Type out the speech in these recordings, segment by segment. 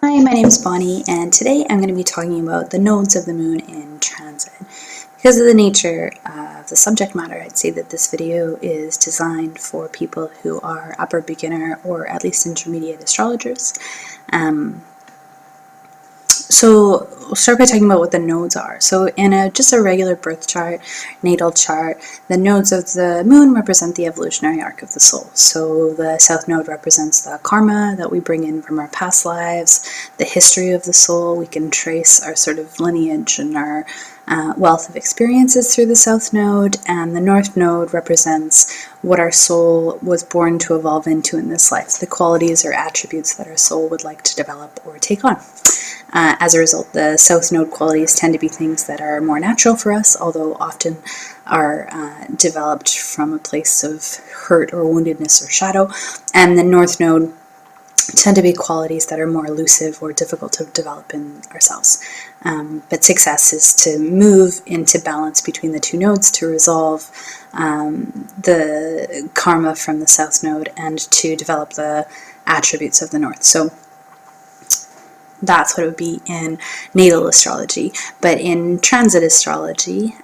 Hi, my name is Bonnie, and today I'm going to be talking about the nodes of the moon in transit. Because of the nature of the subject matter, I'd say that this video is designed for people who are upper beginner or at least intermediate astrologers. So we'll start by talking about what the nodes are. So in just a regular birth chart, natal chart, the nodes of the moon represent the evolutionary arc of the soul. So the south node represents the karma that we bring in from our past lives, the history of the soul. We can trace our sort of lineage and our wealth of experiences through the south node, and the north node represents what our soul was born to evolve into in this life, the qualities or attributes that our soul would like to develop or take on. As a result, the south node qualities tend to be things that are more natural for us, although often are developed from a place of hurt or woundedness or shadow, and the north node tend to be qualities that are more elusive or difficult to develop in ourselves. But success is to move into balance between the two nodes to resolve the karma from the south node and to develop the attributes of the north. So that's what it would be in natal astrology. But in transit astrology,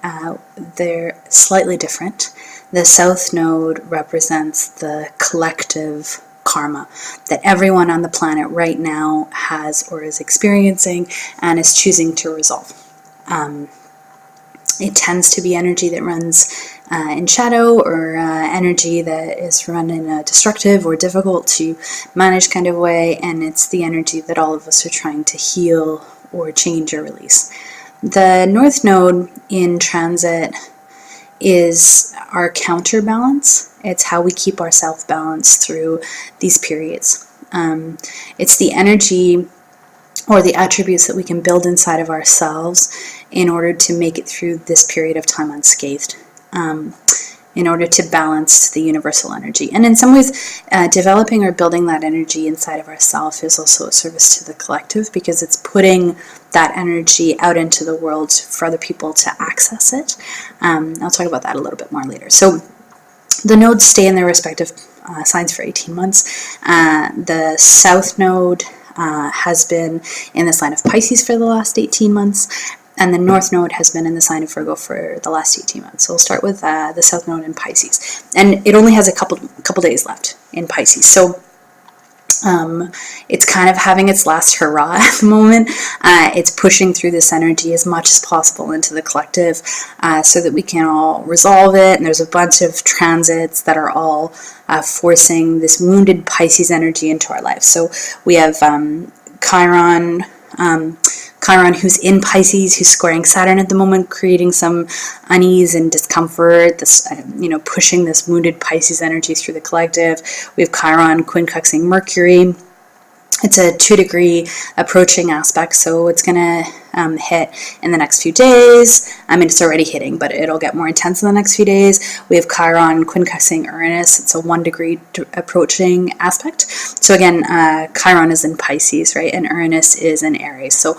they're slightly different. The south node represents the collective karma that everyone on the planet right now has or is experiencing and is choosing to resolve. It tends to be energy that runs in shadow, or energy that is run in a destructive or difficult to manage kind of way, and it's the energy that all of us are trying to heal or change or release. The north node in transit is our counterbalance. It's how we keep ourselves balanced through these periods. It's the energy or the attributes that we can build inside of ourselves in order to make it through this period of time unscathed, in order to balance the universal energy. And in some ways, developing or building that energy inside of ourselves is also a service to the collective, because it's putting that energy out into the world for other people to access it. I'll talk about that a little bit more later. So the nodes stay in their respective signs for 18 months. The south node has been in the sign of Pisces for the last 18 months, and the north node has been in the sign of Virgo for the last 18 months. So we'll start with the south node in Pisces, and it only has a couple days left in Pisces. So it's kind of having its last hurrah at the moment. It's pushing through this energy as much as possible into the collective, so that we can all resolve it. And there's a bunch of transits that are all forcing this wounded Pisces energy into our life. So we have Chiron, who's in Pisces, who's squaring Saturn at the moment, creating some unease and discomfort, this, pushing this wounded Pisces energy through the collective. We have Chiron quincunxing Mercury. It's a 2-degree approaching aspect, so it's going to hit in the next few days. I mean, it's already hitting, but it'll get more intense in the next few days. We have Chiron quincunxing Uranus. It's a 1-degree approaching aspect. So again, Chiron is in Pisces, right? And Uranus is in Aries. So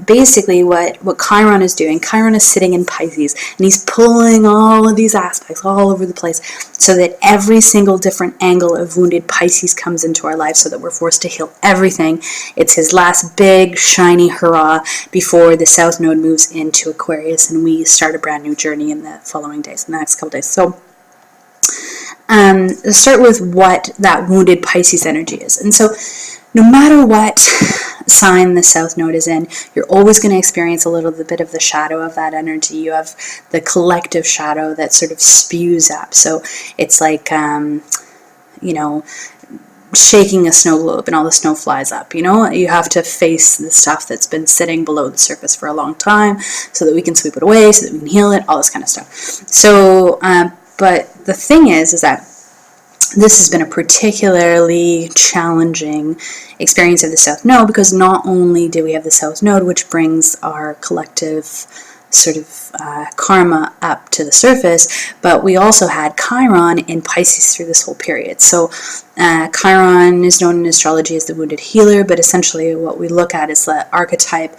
basically what Chiron is doing, Chiron is sitting in Pisces, and he's pulling all of these aspects all over the place so that every single different angle of wounded Pisces comes into our life, so that we're forced to heal everything. It's his last big, shiny hurrah before the south node moves into Aquarius, and we start a brand new journey in the following days, in the next couple days. So let's start with what that wounded Pisces energy is. And so no matter what sign the south node is in, you're always going to experience a little bit of the shadow of that energy. You have the collective shadow that sort of spews up. So it's like, shaking a snow globe and all the snow flies up. You have to face the stuff that's been sitting below the surface for a long time so that we can sweep it away, so that we can heal it, all this kind of stuff. So, but the thing is that this has been a particularly challenging experience of the south node, because not only do we have the south node, which brings our collective sort of karma up to the surface, but we also had Chiron in Pisces through this whole period. So Chiron is known in astrology as the wounded healer, but essentially what we look at is the archetype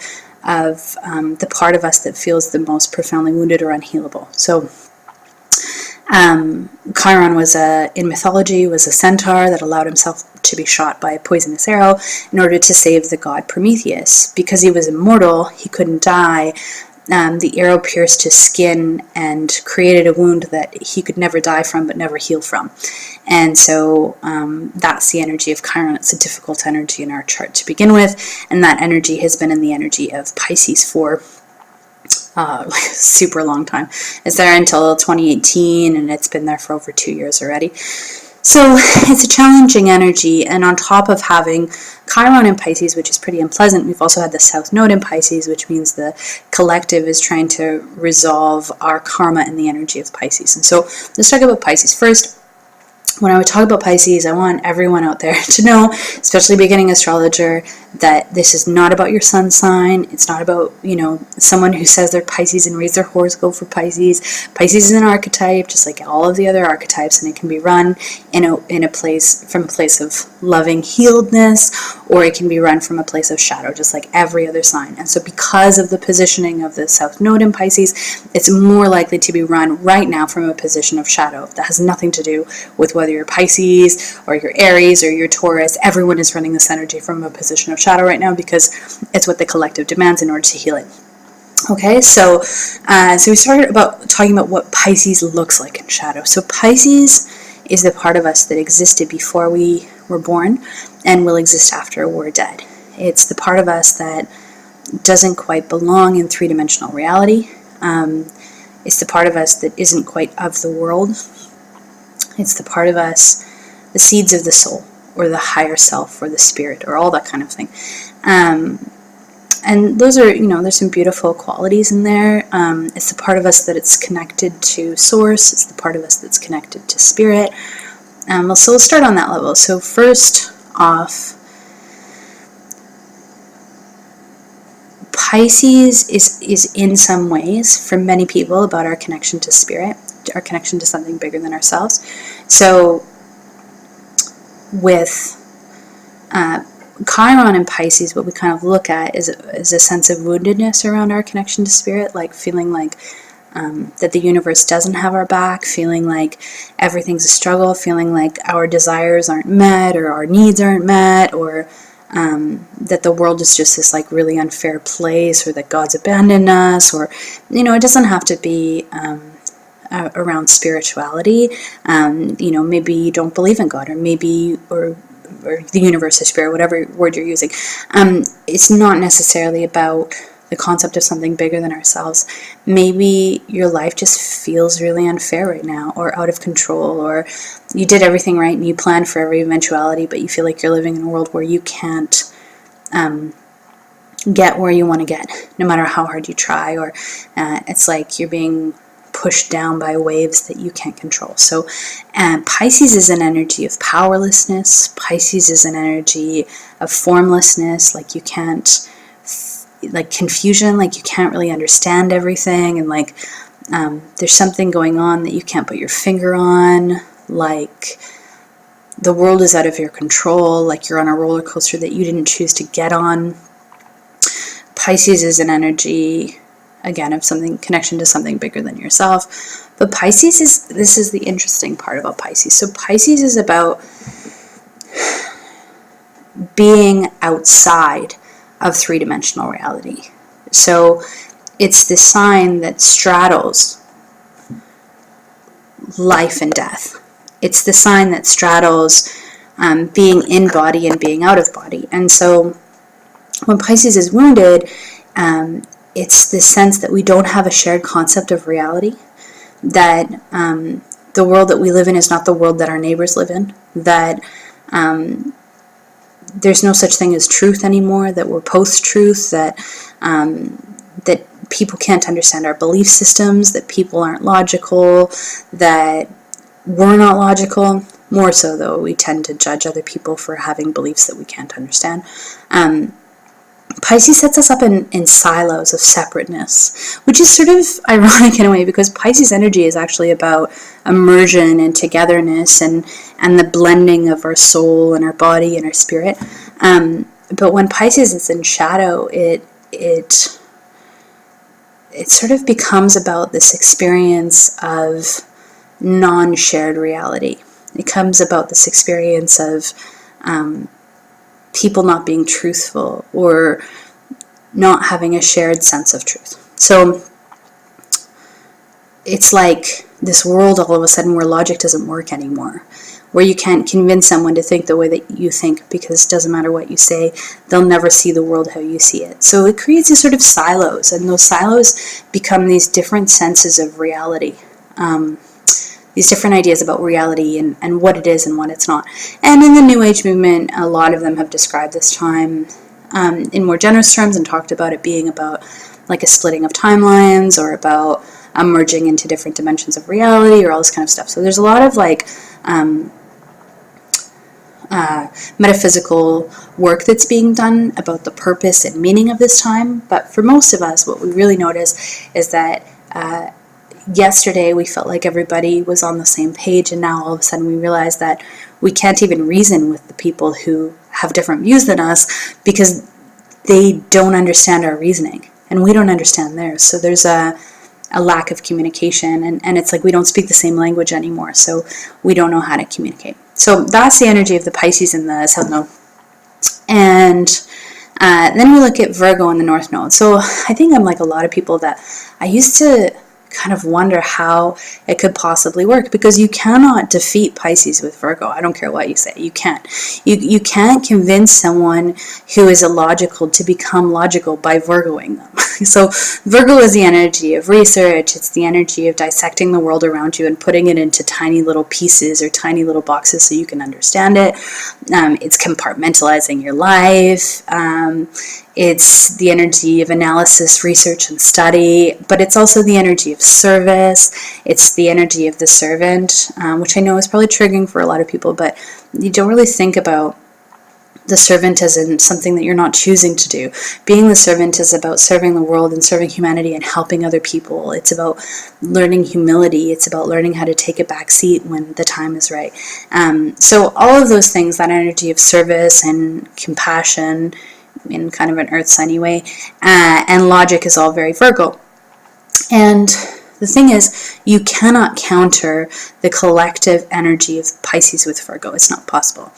of the part of us that feels the most profoundly wounded or unhealable. So Chiron was in mythology, was a centaur that allowed himself to be shot by a poisonous arrow in order to save the god Prometheus. Because he was immortal, he couldn't die. The arrow pierced his skin and created a wound that he could never die from but never heal from. And so that's the energy of Chiron. It's a difficult energy in our chart to begin with, and that energy has been in the energy of Pisces for super long time. It's there until 2018, and it's been there for over 2 years already. So it's a challenging energy, and on top of having Chiron in Pisces, which is pretty unpleasant, we've also had the South Node in Pisces, which means the collective is trying to resolve our karma in the energy of Pisces. And so let's talk about Pisces first. When I would talk about Pisces, I want everyone out there to know, especially beginning astrologer, that this is not about your sun sign. It's not about, someone who says they're Pisces and reads their horoscope for Pisces. Pisces is an archetype, just like all of the other archetypes, and it can be run from a place of loving healedness, or it can be run from a place of shadow, just like every other sign. And so because of the positioning of the South Node in Pisces, it's more likely to be run right now from a position of shadow. That has nothing to do with whether you're Pisces or you're Aries or you're Taurus. Everyone is running this energy from a position of shadow right now because it's what the collective demands in order to heal it. Okay, so we started talking about what Pisces looks like in shadow. So Pisces is the part of us that existed before we were born and will exist after we're dead. It's the part of us that doesn't quite belong in three-dimensional reality. It's the part of us that isn't quite of the world. It's the part of us, the seeds of the soul, or the higher self, or the spirit, or all that kind of thing. And those are, there's some beautiful qualities in there. It's the part of us that it's connected to source. It's the part of us that's connected to spirit. So we'll start on that level. So first off, Pisces is in some ways, for many people, about our connection to spirit, our connection to something bigger than ourselves. So with Chiron and Pisces, what we kind of look at is a sense of woundedness around our connection to spirit, like feeling like that the universe doesn't have our back, feeling like everything's a struggle, feeling like our desires aren't met or our needs aren't met, or that the world is just this like really unfair place, or that God's abandoned us, or it doesn't have to be around spirituality. Maybe you don't believe in God, or maybe or the universe or spirit, whatever word you're using. It's not necessarily about the concept of something bigger than ourselves. Maybe your life just feels really unfair right now, or out of control, or you did everything right and you planned for every eventuality, but you feel like you're living in a world where you can't get where you want to get, no matter how hard you try, or it's like you're being pushed down by waves that you can't control. So Pisces is an energy of powerlessness. Pisces is an energy of formlessness, like you can't, like confusion, like you can't really understand everything, and like there's something going on that you can't put your finger on, like the world is out of your control, like you're on a roller coaster that you didn't choose to get on. Pisces is an energy, again, of something, connection to something bigger than yourself. But Pisces this is the interesting part about Pisces. So Pisces is about being outside of three-dimensional reality. So it's the sign that straddles life and death. It's the sign that straddles being in body and being out of body. And so when Pisces is wounded, it's this sense that we don't have a shared concept of reality, that the world that we live in is not the world that our neighbors live in, that there's no such thing as truth anymore, that we're post-truth, that people can't understand our belief systems, that people aren't logical, that we're not logical. More so, though, we tend to judge other people for having beliefs that we can't understand. Pisces sets us up in silos of separateness, which is sort of ironic in a way, because Pisces energy is actually about immersion and togetherness and the blending of our soul and our body and our spirit. But when Pisces is in shadow, it sort of becomes about this experience of non-shared reality. It comes about this experience of people not being truthful or not having a shared sense of truth. So it's like this world all of a sudden where logic doesn't work anymore, where you can't convince someone to think the way that you think, because it doesn't matter what you say, they'll never see the world how you see it. So it creates these sort of silos, and those silos become these different senses of reality, these different ideas about reality and what it is and what it's not. And in the New Age movement, a lot of them have described this time in more generous terms and talked about it being about like a splitting of timelines, or about merging into different dimensions of reality, or all this kind of stuff. So there's a lot of like metaphysical work that's being done about the purpose and meaning of this time. But for most of us, what we really notice is that yesterday we felt like everybody was on the same page, and now all of a sudden we realize that we can't even reason with the people who have different views than us, because they don't understand our reasoning and we don't understand theirs. So there's a lack of communication, and it's like we don't speak the same language anymore, so we don't know how to communicate. So that's the energy of the Pisces in the South Node. And then we look at Virgo in the North Node. So I think I'm like a lot of people that I used to kind of wonder how it could possibly work, because you cannot defeat Pisces with Virgo. I don't care what you say, you can't. You can't convince someone who is illogical to become logical by Virgoing them. So Virgo is the energy of research. It's the energy of dissecting the world around you and putting it into tiny little pieces or tiny little boxes so you can understand it. It's compartmentalizing your life. It's the energy of analysis, research, and study, but it's also the energy of service. It's the energy of the servant, which I know is probably triggering for a lot of people, but you don't really think about the servant as in something that you're not choosing to do. Being the servant is about serving the world and serving humanity and helping other people. It's about learning humility. It's about learning how to take a back seat when the time is right. So all of those things, that energy of service and compassion, in kind of an earth signy way, and logic is all very Virgo. And the thing is, you cannot counter the collective energy of Pisces with Virgo. It's not possible.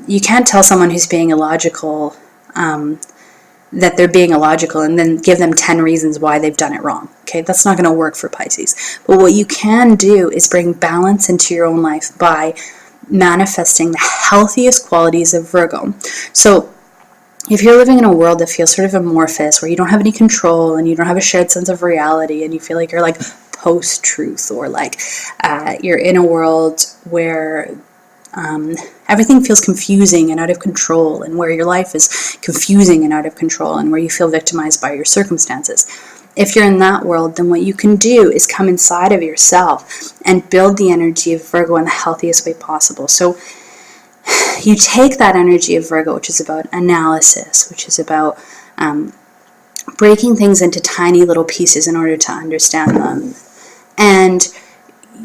You can't tell someone who's being illogical that they're being illogical and then give them 10 reasons why they've done it wrong. Okay, that's not going to work for Pisces. But what you can do is bring balance into your own life by manifesting the healthiest qualities of Virgo. So if you're living in a world that feels sort of amorphous, where you don't have any control and you don't have a shared sense of reality, and you feel like you're like post-truth, or like you're in a world where everything feels confusing and out of control, and where your life is confusing and out of control, and where you feel victimized by your circumstances. If you're in that world, then what you can do is come inside of yourself and build the energy of Virgo in the healthiest way possible. So you take that energy of Virgo, which is about analysis, which is about breaking things into tiny little pieces in order to understand them, and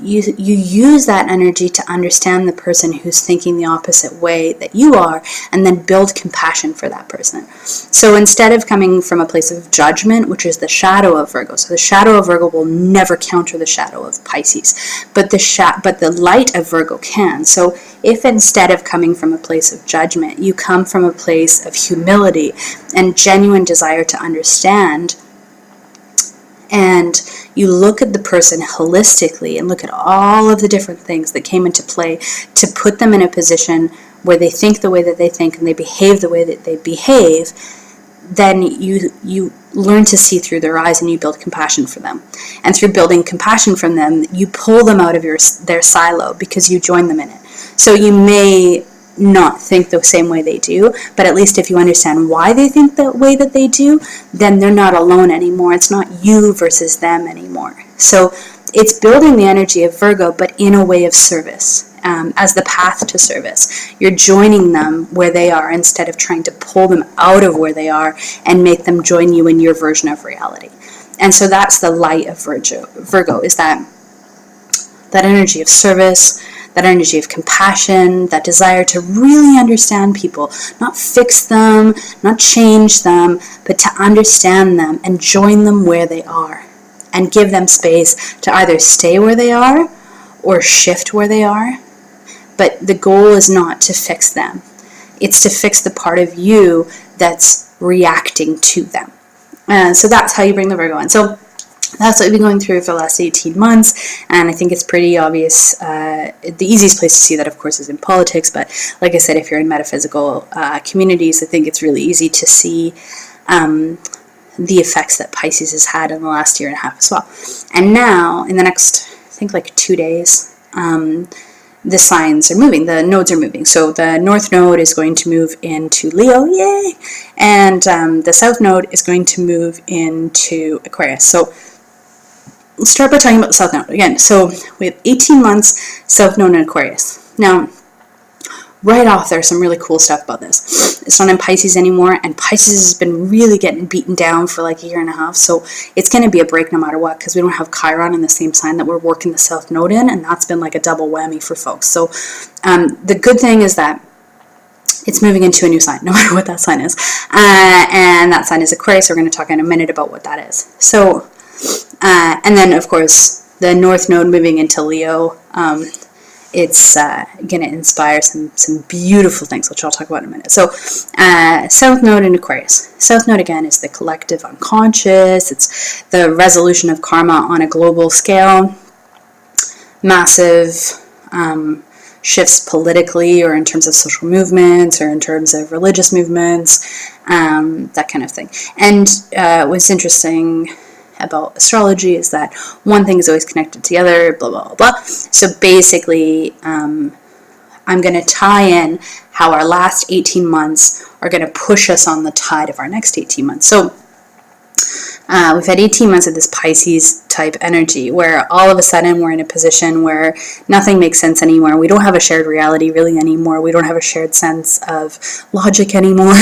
you use that energy to understand the person who's thinking the opposite way that you are, and then build compassion for that person. So instead of coming from a place of judgment, which is the shadow of Virgo, so the shadow of Virgo will never counter the shadow of Pisces, but the light of Virgo can. So if instead of coming from a place of judgment, you come from a place of humility and genuine desire to understand, and you look at the person holistically and look at all of the different things that came into play to put them in a position where they think the way that they think and they behave the way that they behave, then you learn to see through their eyes and you build compassion for them. And through building compassion from them, you pull them out of their silo, because you join them in it. So you may not think the same way they do, but at least if you understand why they think the way that they do, then they're not alone anymore. It's not you versus them anymore. So it's building the energy of Virgo, but in a way of service, as the path to service. You're joining them where they are instead of trying to pull them out of where they are and make them join you in your version of reality. And so that's the light of Virgo, is that energy of service, that energy of compassion, that desire to really understand people, not fix them, not change them, but to understand them and join them where they are. and give them space to either stay where they are or shift where they are. But the goal is not to fix them. It's to fix the part of you that's reacting to them. So that's how you bring the Virgo in. So that's what we've been going through for the last 18 months, and I think it's pretty obvious. The easiest place to see that, of course, is in politics, but like I said, if you're in metaphysical communities, I think it's really easy to see the effects that Pisces has had in the last year and a half as well. And now, in the next, I think, like 2 days, the signs are moving, the nodes are moving. So the North Node is going to move into Leo, yay! And the South Node is going to move into Aquarius. So let's start by talking about the South Node again. So we have 18 months, South Node in Aquarius. Now, right off, there's some really cool stuff about this. It's not in Pisces anymore, and Pisces has been really getting beaten down for like a year and a half, so it's going to be a break no matter what, because we don't have Chiron in the same sign that we're working the South Node in, and that's been like a double whammy for folks. So the good thing is that it's moving into a new sign, no matter what that sign is, and that sign is Aquarius. We're going to talk in a minute about what that is. So, and then, of course, the North Node moving into Leo, it's going to inspire some beautiful things, which I'll talk about in a minute. So, South Node in Aquarius. South Node, again, is the collective unconscious. It's the resolution of karma on a global scale. Massive shifts politically, or in terms of social movements, or in terms of religious movements, that kind of thing. And what's interesting about astrology is that one thing is always connected to the other, blah, blah, blah. So basically, I'm going to tie in how our last 18 months are going to push us on the tide of our next 18 months. So we've had 18 months of this Pisces type energy where all of a sudden we're in a position where nothing makes sense anymore. We don't have a shared reality really anymore. We don't have a shared sense of logic anymore.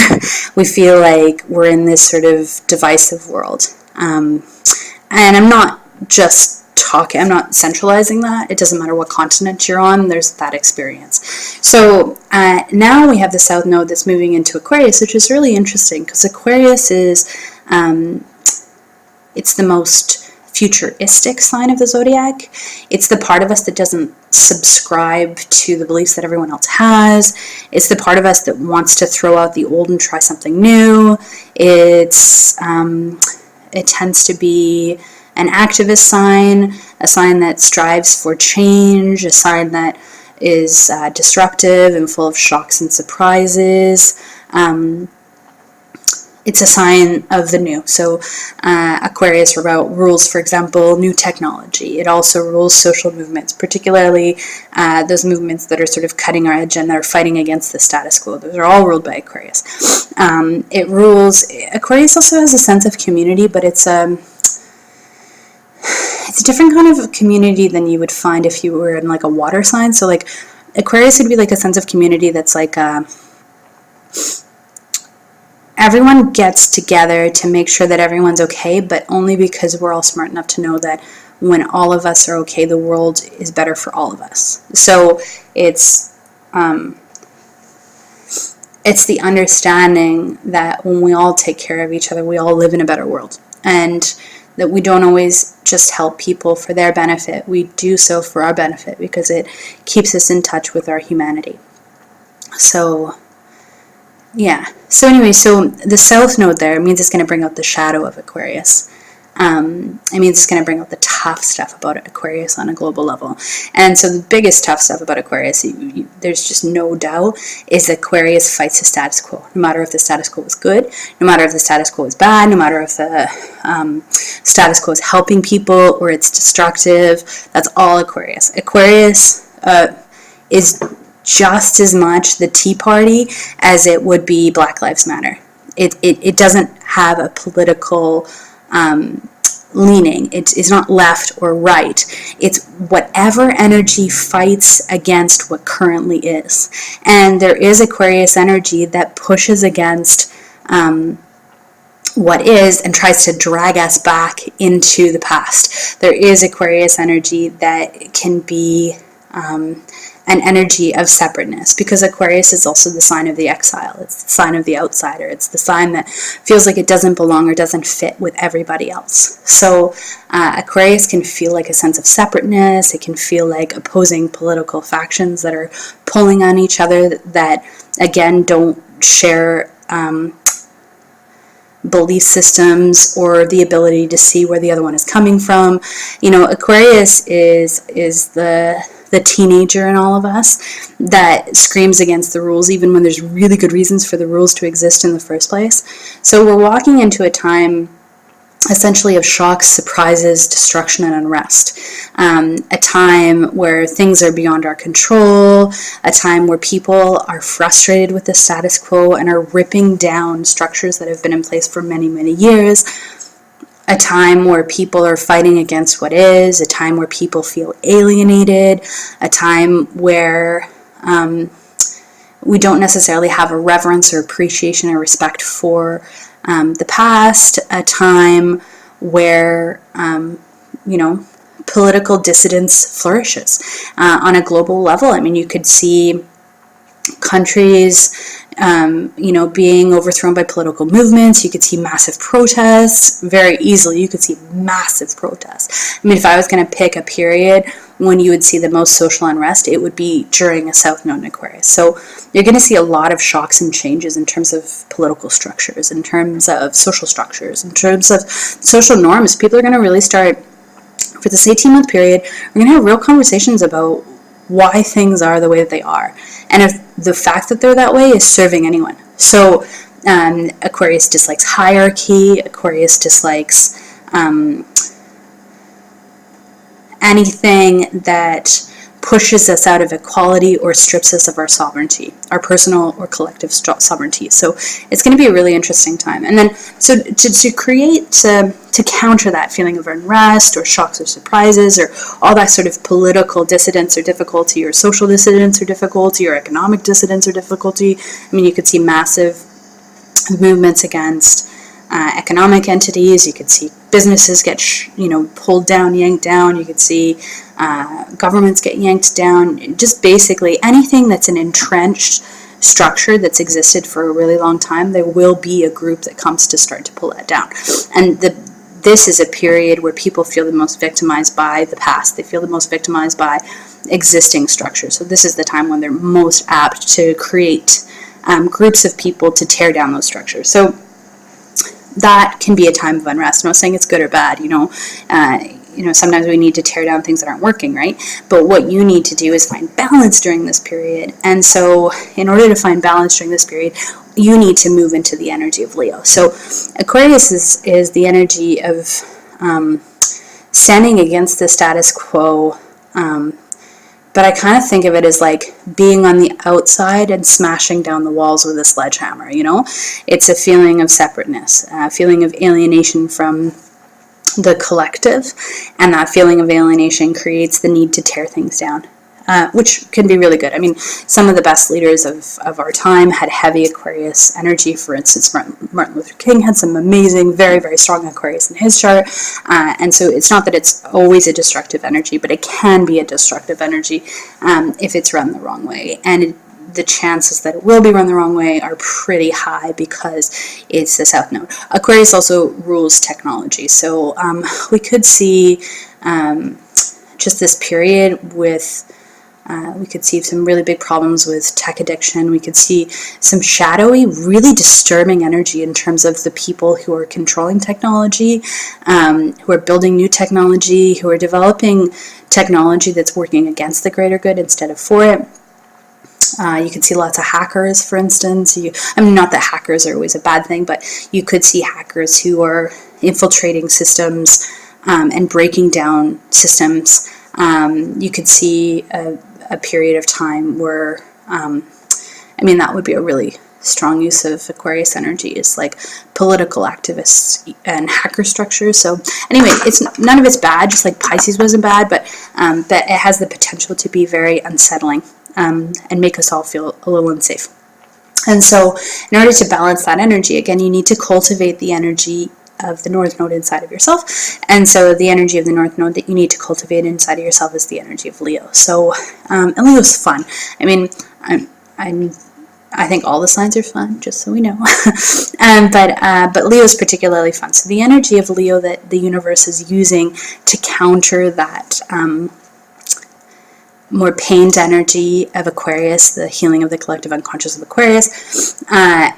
We feel like we're in this sort of divisive world. And I'm not centralizing that. It doesn't matter what continent you're on, there's that experience. So now we have the South Node that's moving into Aquarius, which is really interesting because Aquarius is, it's the most futuristic sign of the zodiac. It's the part of us that doesn't subscribe to the beliefs that everyone else has. It's the part of us that wants to throw out the old and try something new. It tends to be an activist sign, a sign that strives for change, a sign that is destructive and full of shocks and surprises. It's a sign of the new. So Aquarius rules, for example, new technology. It also rules social movements, particularly those movements that are sort of cutting our edge and that are fighting against the status quo. Those are all ruled by Aquarius. Aquarius also has a sense of community, but it's a different kind of community than you would find if you were in like a water sign. So like Aquarius would be like a sense of community that's like everyone gets together to make sure that everyone's okay, but only because we're all smart enough to know that when all of us are okay, the world is better for all of us. So it's the understanding that when we all take care of each other, we all live in a better world. And that we don't always just help people for their benefit. We do so for our benefit because it keeps us in touch with our humanity. So, yeah. So anyway, so the South Node there means it's going to bring out the shadow of Aquarius. It means it's going to bring out the tough stuff about Aquarius on a global level. And so the biggest tough stuff about Aquarius, there's just no doubt, is that Aquarius fights the status quo. No matter if the status quo is good, no matter if the status quo is bad, no matter if the status quo is helping people or it's destructive, that's all Aquarius. Aquarius is just as much the Tea Party as it would be Black Lives Matter. It doesn't have a political leaning. It's not left or right. It's whatever energy fights against what currently is. And there is Aquarius energy that pushes against what is and tries to drag us back into the past. There is Aquarius energy that can be an energy of separateness, because Aquarius is also the sign of the exile. It's the sign of the outsider. It's the sign that feels like it doesn't belong or doesn't fit with everybody else. So Aquarius can feel like a sense of separateness. It can feel like opposing political factions that are pulling on each other, that again don't share belief systems or the ability to see where the other one is coming from. Aquarius is the teenager in all of us that screams against the rules, even when there's really good reasons for the rules to exist in the first place. So we're walking into a time essentially of shocks, surprises, destruction, and unrest. A time where things are beyond our control, a time where people are frustrated with the status quo and are ripping down structures that have been in place for many, many years. A time where people are fighting against what is, a time where people feel alienated, a time where we don't necessarily have a reverence or appreciation or respect for the past, a time where, political dissidence flourishes on a global level. I mean, you could see countries being overthrown by political movements. You could see massive protests very easily. You could see massive protests. I mean, if I was going to pick a period when you would see the most social unrest, it would be during a South Node in Aquarius. So you're going to see a lot of shocks and changes in terms of political structures, in terms of social structures, in terms of social norms. People are going to really start, for this 18-month period, we're going to have real conversations about why things are the way that they are, and if the fact that they're that way is serving anyone. So Aquarius dislikes hierarchy. Aquarius dislikes anything that pushes us out of equality or strips us of our sovereignty, our personal or collective sovereignty. So it's going to be a really interesting time. And then, so to counter that feeling of unrest or shocks or surprises or all that sort of political dissidence or difficulty or social dissidence or difficulty or economic dissidence or difficulty, I mean, you could see massive movements against economic entities. You could see businesses get pulled down, yanked down. You could see governments get yanked down. Just basically anything that's an entrenched structure that's existed for a really long time, there will be a group that comes to start to pull that down. And this is a period where people feel the most victimized by the past. They feel the most victimized by existing structures. So this is the time when they're most apt to create groups of people to tear down those structures. So that can be a time of unrest. I'm not saying it's good or bad, sometimes we need to tear down things that aren't working, right? But what you need to do is find balance during this period. And so in order to find balance during this period, you need to move into the energy of Leo. So Aquarius is the energy of standing against the status quo, but I kind of think of it as like being on the outside and smashing down the walls with a sledgehammer, It's a feeling of separateness, a feeling of alienation from the collective, and that feeling of alienation creates the need to tear things down, which can be really good. I mean, some of the best leaders of our time had heavy Aquarius energy. For instance, Martin Luther King had some amazing, very, very strong Aquarius in his chart. And so it's not that it's always a destructive energy, but it can be a destructive energy if it's run the wrong way. And the chances that it will be run the wrong way are pretty high because it's the South Node. Aquarius also rules technology. So we could see just this period with we could see some really big problems with tech addiction. We could see some shadowy, really disturbing energy in terms of the people who are controlling technology, who are building new technology, who are developing technology that's working against the greater good instead of for it. You could see lots of hackers, for instance. Not that hackers are always a bad thing, but you could see hackers who are infiltrating systems and breaking down systems. You could see a period of time where, that would be a really strong use of Aquarius energy, is like political activists and hacker structures. So anyway, none of it's bad, just like Pisces wasn't bad, but it has the potential to be very unsettling and make us all feel a little unsafe. And so in order to balance that energy, again, you need to cultivate the energy of the North Node inside of yourself. And so the energy of the North Node that you need to cultivate inside of yourself is the energy of Leo. So, and Leo's fun. I mean, I think all the signs are fun, just so we know. But Leo's particularly fun. So the energy of Leo that the universe is using to counter that more pained energy of Aquarius, the healing of the collective unconscious of Aquarius,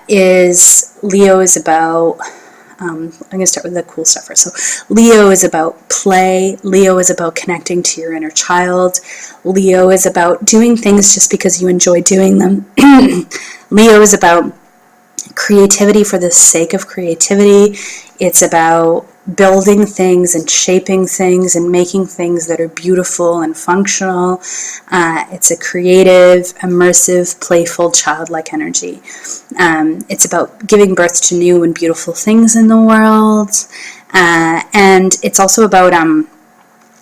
is Leo is about, I'm going to start with the cool stuff first. So Leo is about play. Leo is about connecting to your inner child. Leo is about doing things just because you enjoy doing them. Leo is about creativity for the sake of creativity. It's about building things and shaping things and making things that are beautiful and functional. It's a creative, immersive, playful, childlike energy. It's about giving birth to new and beautiful things in the world. And it's also about,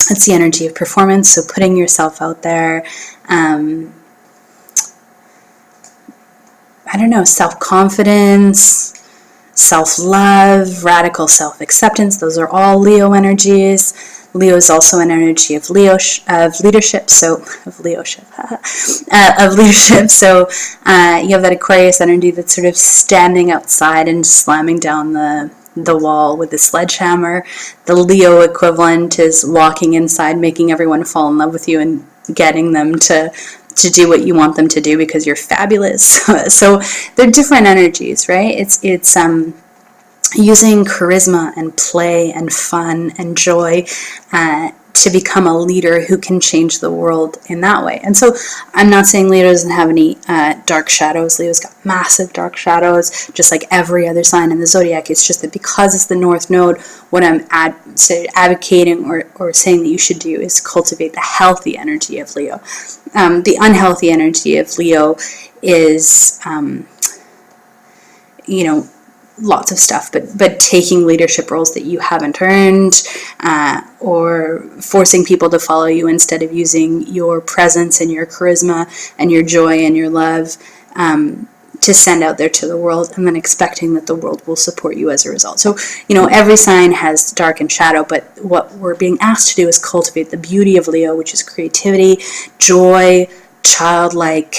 it's the energy of performance, so putting yourself out there. I don't know, self-confidence, self-love, radical self-acceptance. Those are all Leo energies. Leo is also an energy of leadership. So of leadership. So you have that Aquarius energy that's sort of standing outside and slamming down the wall with a sledgehammer. The Leo equivalent is walking inside, making everyone fall in love with you and getting them to do what you want them to do because you're fabulous. So they're different energies, right? It's using charisma and play and fun and joy to become a leader who can change the world in that way. And so I'm not saying Leo doesn't have any dark shadows. Leo's got massive dark shadows, just like every other sign in the zodiac. It's just that because it's the North Node, what I'm advocating or saying that you should do is cultivate the healthy energy of Leo. The unhealthy energy of Leo is, lots of stuff, but taking leadership roles that you haven't earned, or forcing people to follow you instead of using your presence and your charisma and your joy and your love to send out there to the world, and then expecting that the world will support you as a result. So, every sign has dark and shadow, but what we're being asked to do is cultivate the beauty of Leo, which is creativity, joy, childlike,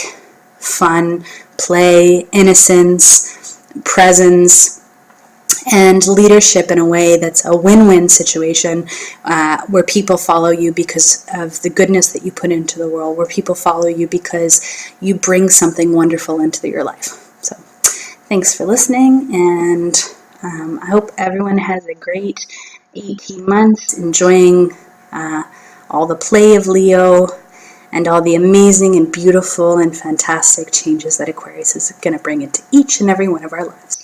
fun, play, innocence, presence, and leadership in a way that's a win-win situation, where people follow you because of the goodness that you put into the world, where people follow you because you bring something wonderful into your life. So thanks for listening, and I hope everyone has a great 18 months enjoying all the play of Leo and all the amazing and beautiful and fantastic changes that Aquarius is going to bring into each and every one of our lives.